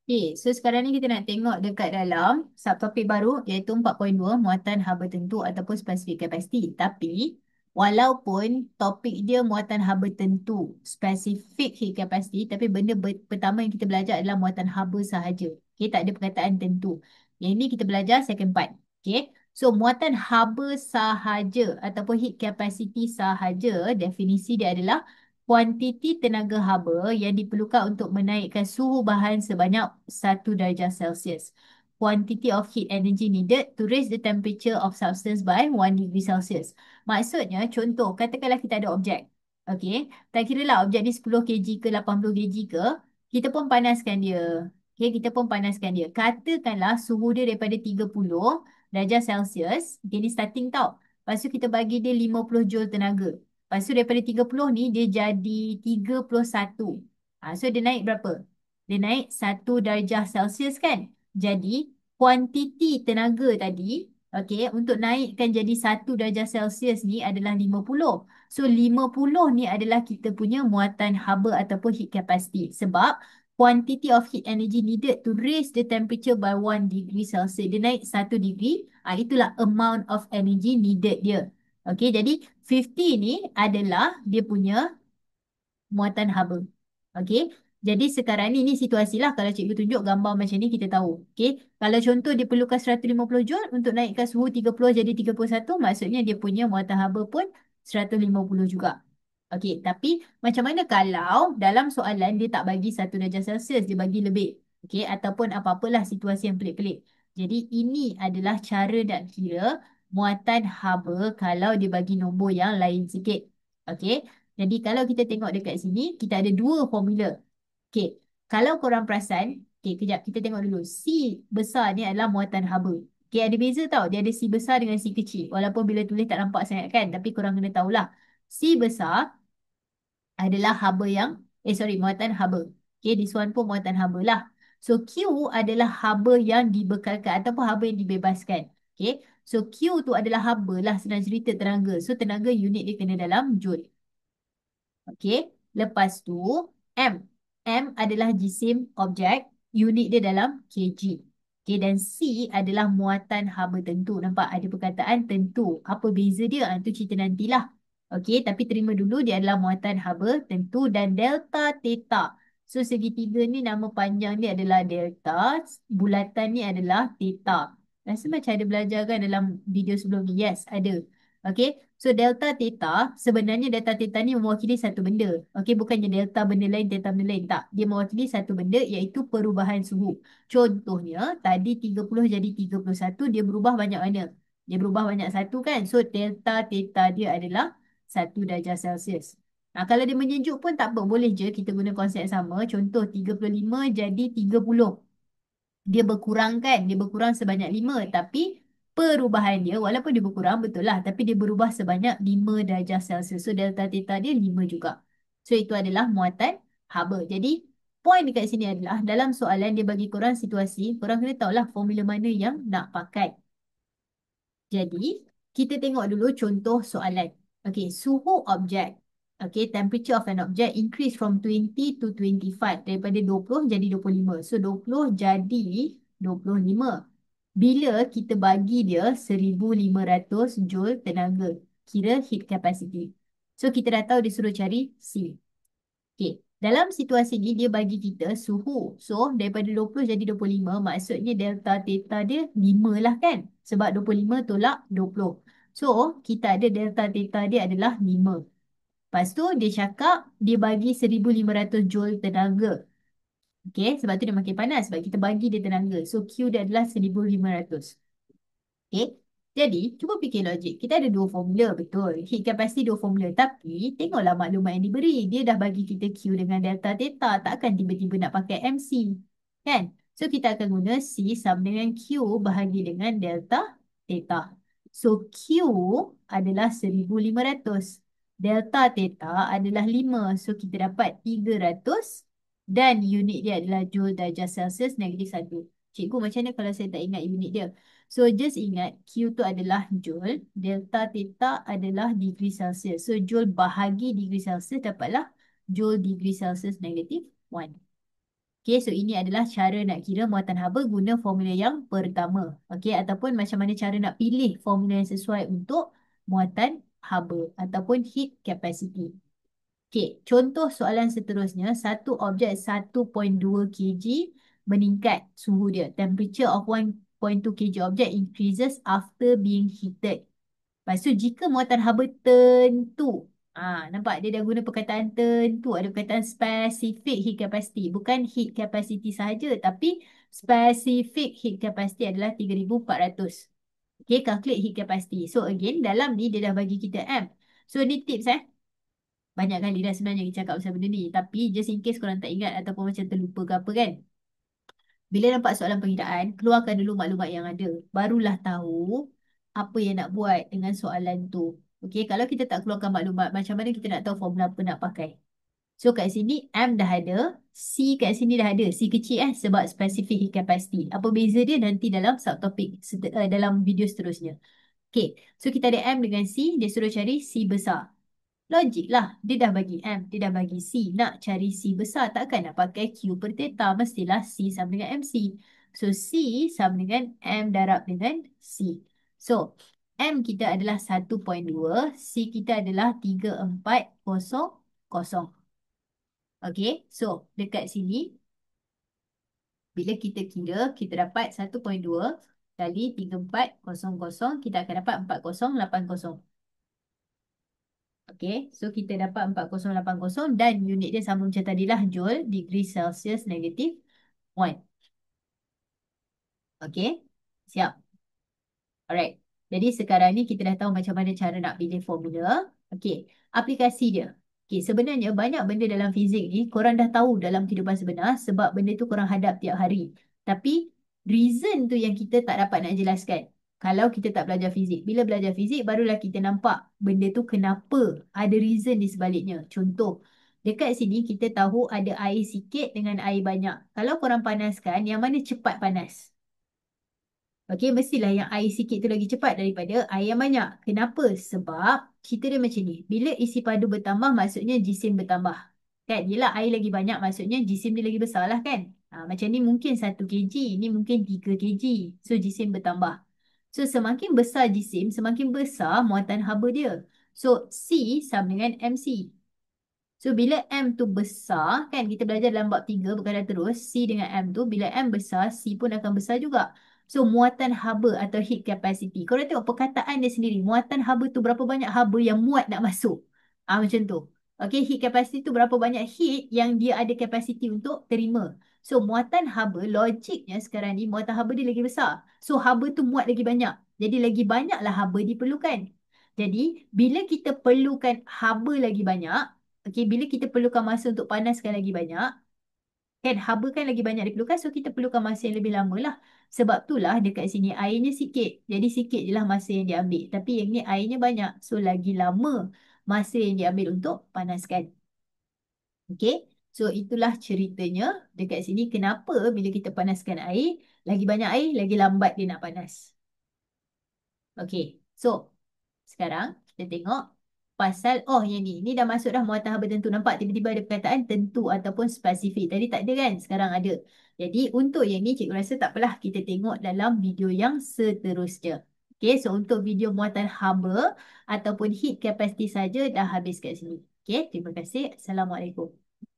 Okay, so sekarang ni kita nak tengok dekat dalam subtopik baru iaitu 4.2 muatan haba tentu ataupun spesifik kapasiti. Tapi walaupun topik dia muatan haba tentu, spesifik heat capacity, tapi benda pertama yang kita belajar adalah muatan haba sahaja. Okay, tak ada perkataan tentu. Yang ini kita belajar second part. Okay, so muatan haba sahaja ataupun heat capacity sahaja, definisi dia adalah kuantiti tenaga haba yang diperlukan untuk menaikkan suhu bahan sebanyak 1 darjah Celsius. Quantity of heat energy needed to raise the temperature of substance by 1 degree Celsius. Maksudnya, contoh, katakanlah kita ada objek. Okey, tak kira lah objek ni 10 kg ke 80 kg ke, kita pun panaskan dia. Okey, kita pun panaskan dia. Katakanlah suhu dia daripada 30 darjah Celsius. Okey, ni starting tau. Lepas tu kita bagi dia 50 joule tenaga. Lepas tu daripada 30 ni dia jadi 31. So dia naik berapa? Dia naik 1 darjah Celsius kan? Jadi kuantiti tenaga tadi, okey, untuk naikkan jadi 1 darjah Celsius ni adalah 50. So 50 ni adalah kita punya muatan haba ataupun heat capacity. Sebab quantity of heat energy needed to raise the temperature by 1 degree Celsius. Dia naik 1 degree. Itulah amount of energy needed dia. Okey, jadi 50 ni adalah dia punya muatan haba. Okey, jadi sekarang ni situasi lah kalau cikgu tunjuk gambar macam ni kita tahu. Okey, kalau contoh dia perlukan 150 joule untuk naikkan suhu 30 jadi 31, maksudnya dia punya muatan haba pun 150 juga. Okey, tapi macam mana kalau dalam soalan dia tak bagi 1 darjah Celsius, dia bagi lebih. Okey, ataupun apa-apalah situasi yang pelik-pelik. Jadi ini adalah cara nak kira muatan haba kalau dia bagi nombor yang lain sikit. Okey, jadi kalau kita tengok dekat sini, kita ada dua formula. Okey, kalau korang perasan, okey, kejap kita tengok dulu. C besar ni adalah muatan haba. Okey, ada beza tau. Dia ada C besar dengan C kecil. Walaupun bila tulis tak nampak sangat kan, tapi korang kena tahulah. C besar adalah haba yang, muatan haba. Okay, this one pun muatan haba lah. So, Q adalah haba yang dibekalkan ataupun haba yang dibebaskan. Okay, so Q tu adalah haba lah, senang cerita tenaga. So, tenaga unit dia kena dalam joule. Okay, lepas tu M. M adalah jisim objek, unit dia dalam kg. Okay, dan C adalah muatan haba tentu. Nampak ada perkataan tentu. Apa beza dia? Itu cerita nantilah. Okey, tapi terima dulu dia adalah muatan haba tentu dan delta theta. So segitiga ni nama panjang dia adalah delta, bulatan ni adalah theta. Rasa macam ada belajar kan dalam video sebelum ni? Yes, ada. Okey, so delta theta, sebenarnya delta theta ni mewakili satu benda. Okey, bukannya delta benda lain, theta benda lain. Tak, dia mewakili satu benda iaitu perubahan suhu. Contohnya, tadi 30 jadi 31, dia berubah banyak mana? Dia berubah banyak satu kan? So delta theta dia adalah 1 darjah Celsius. Nah, kalau dia menyejuk pun tak apa. Boleh je kita guna konsep yang sama. Contoh 35 jadi 30. Dia berkurang kan? Dia berkurang sebanyak 5. Tapi perubahan dia walaupun dia berkurang betul lah. Tapi dia berubah sebanyak 5 darjah Celsius. So delta theta dia 5 juga. So itu adalah muatan haba. Jadi poin dekat sini adalah dalam soalan dia bagi korang situasi. Korang kena tahulah formula mana yang nak pakai. Jadi, kita tengok dulu contoh soalan. Okey, suhu objek. Okey, temperature of an object increase from 20 to 25. Daripada 20 jadi 25. So, 20 jadi 25. Bila kita bagi dia 1,500 joule tenaga. Kira heat capacity. So, kita dah tahu dia suruh cari C. Okey, dalam situasi ni dia bagi kita suhu. So, daripada 20 jadi 25, maksudnya delta theta dia 5 lah kan? Sebab 25 tolak 20. So, kita ada delta theta dia adalah 5. Lepas tu dia cakap dia bagi 1,500 joule tenaga. Okey, sebab tu dia makin panas sebab kita bagi dia tenaga. So, Q dia adalah 1,500. Okay. Jadi, cuba fikir logik. Kita ada dua formula, betul. Heat capacity dua formula. Tapi, tengoklah maklumat yang diberi. Dia dah bagi kita Q dengan delta theta. Takkan tiba-tiba nak pakai MC. Kan? So, kita akan guna C sama dengan Q bahagi dengan delta theta. So, Q adalah 1,500. Delta theta adalah 5. So, kita dapat 300. Dan unit dia adalah joule darjah Celsius negatif 1. Cikgu macam mana kalau saya tak ingat unit dia? So, just ingat Q tu adalah joule, delta theta adalah degree Celsius. So, joule bahagi degree Celsius dapatlah joule degree Celsius negatif 1. Okay, so ini adalah cara nak kira muatan haba guna formula yang pertama. Okay, ataupun macam mana cara nak pilih formula yang sesuai untuk muatan haba ataupun heat capacity. Okay, contoh soalan seterusnya, satu objek 1.2 kg meningkat suhu dia. Temperature of 1.2 kg object increases after being heated. Lepas tu jika muatan haba tentu. Nampak dia dah guna perkataan tentu. Ada perkataan specific heat capacity. Bukan heat capacity sahaja. Tapi specific heat capacity adalah 3,400. Okay, calculate heat capacity. So again, dalam ni dia dah bagi kita M. So ni tips banyak kali dah sebenarnya kita cakap pasal benda ni. Tapi just in case korang tak ingat ataupun macam terlupa ke apa kan. Bila nampak soalan pengiraan, keluarkan dulu maklumat yang ada. Barulah tahu apa yang nak buat dengan soalan tu. Okey, kalau kita tak keluarkan maklumat, macam mana kita nak tahu formula apa nak pakai? So kat sini M dah ada, C kat sini dah ada. C kecil sebab specific heat capacity. Apa beza dia nanti dalam subtopik dalam video seterusnya. Okey, so kita ada M dengan C, dia suruh cari C besar. Logik lah. Dia dah bagi M. Dia dah bagi C. Nak cari C besar. Takkan nak pakai Q per theta. Mestilah C sama dengan MC. So, C sama dengan M darab dengan C. So, M kita adalah 1.2. C kita adalah 3,400. Okay. So, dekat sini, bila kita kira, kita dapat 1.2 kali 3,400. Kita akan dapat 4,080. Okay, so kita dapat 4080 dan unit dia sama macam tadilah Joule, degree Celsius negatif 1. Okay, siap. Alright, jadi sekarang ni kita dah tahu macam mana cara nak pilih formula. Okay, aplikasi dia. Okay, sebenarnya banyak benda dalam fizik ni korang dah tahu dalam kehidupan sebenar sebab benda tu korang hadap tiap hari. Tapi reason tu yang kita tak dapat nak jelaskan. Kalau kita tak belajar fizik. Bila belajar fizik, barulah kita nampak benda tu kenapa ada reason di sebaliknya. Contoh, dekat sini kita tahu ada air sikit dengan air banyak. Kalau korang panaskan, yang mana cepat panas? Okey, mestilah yang air sikit tu lagi cepat daripada air yang banyak. Kenapa? Sebab cerita dia macam ni. Bila isi padu bertambah, maksudnya jisim bertambah. Kan? Yelah, air lagi banyak, maksudnya jisim dia lagi besar lah kan? Macam ni mungkin 1 kg, ni mungkin 3 kg. So, jisim bertambah. So, semakin besar jisim, semakin besar muatan haba dia. So, C sama dengan MC. So, bila M tu besar, kan kita belajar dalam bab 3 berkadar terus, C dengan M tu, bila M besar, C pun akan besar juga. So, muatan haba atau heat capacity. Korang tengok perkataan dia sendiri. Muatan haba tu berapa banyak haba yang muat nak masuk. Macam tu. Okay, heat capacity tu berapa banyak heat yang dia ada capacity untuk terima. So, muatan haba, logiknya sekarang ni, muatan haba dia lagi besar. So, haba tu muat lagi banyak. Jadi, lagi banyaklah haba diperlukan. Jadi, bila kita perlukan haba lagi banyak, okey, bila kita perlukan masa untuk panaskan lagi banyak, kan haba kan lagi banyak diperlukan, so kita perlukan masa yang lebih lama lah. Sebab itulah dekat sini airnya sikit. Jadi sikit je lah masa yang diambil. Tapi yang ni airnya banyak. So lagi lama masa yang diambil untuk panaskan. Okey. So itulah ceritanya dekat sini kenapa bila kita panaskan air, lagi banyak air, lagi lambat dia nak panas. Okey. So sekarang kita tengok pasal, yang ni. Ni dah masuk dah muatan haba tentu. Nampak tiba-tiba ada perkataan tentu ataupun spesifik. Tadi tak ada kan? Sekarang ada. Jadi untuk yang ni cikgu rasa tak apalah kita tengok dalam video yang seterusnya. Okay, so untuk video muatan haba ataupun heat capacity saja dah habis kat sini. Okay, terima kasih. Assalamualaikum.